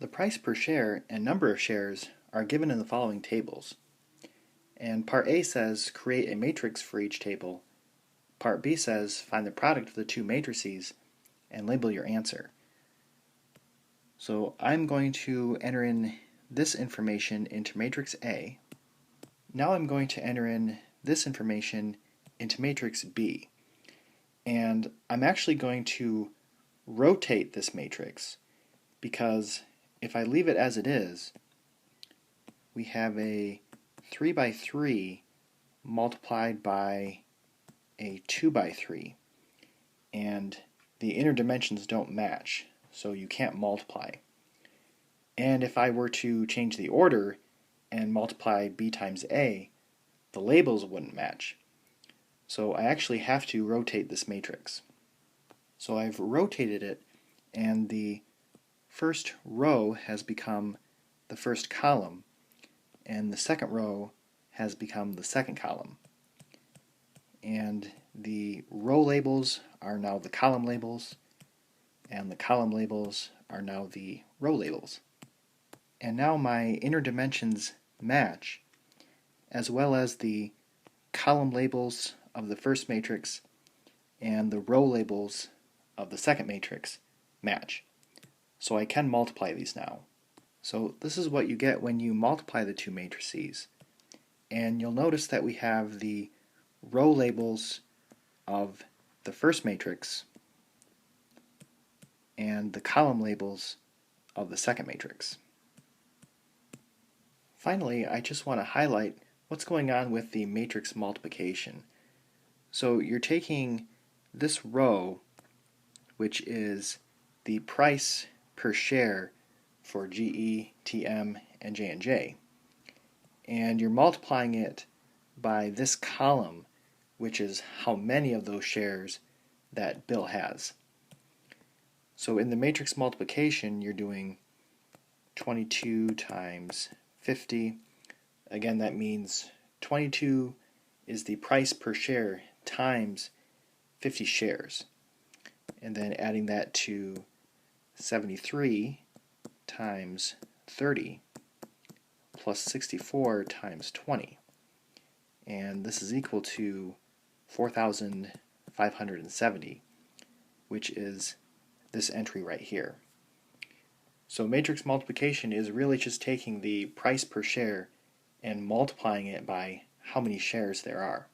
The price per share and number of shares are given in the following tables. And Part A says create a matrix for each table. Part B says find the product of the two matrices and label your answer. So I'm going to enter in this information into matrix A. Now I'm going to enter in this information into matrix B. And I'm actually going to rotate this matrix because if I leave it as it is, we have a 3 by 3 multiplied by a 2 by 3, and the inner dimensions don't match, so you can't multiply. And if I were to change the order and multiply b times a, the labels wouldn't match. So I actually have to rotate this matrix. So I've rotated it, and the first row has become the first column, and the second row has become the second column. And the row labels are now the column labels, and the column labels are now the row labels. And now my inner dimensions match, as well as the column labels of the first matrix and the row labels of the second matrix match. So I can multiply these now. So this is what you get when you multiply the two matrices. And you'll notice that we have the row labels of the first matrix and the column labels of the second matrix. Finally, I just want to highlight what's going on with the matrix multiplication. So you're taking this row, which is the price per share for GE, TM, and J&J, and you're multiplying it by this column, which is how many of those shares that Bill has. So in the matrix multiplication, you're doing 22 times 50. Again, that means 22 is the price per share times 50 shares. And then adding that to 73 times 30 plus 64 times 20. And this is equal to 4,570, which is this entry right here. So matrix multiplication is really just taking the price per share and multiplying it by how many shares there are.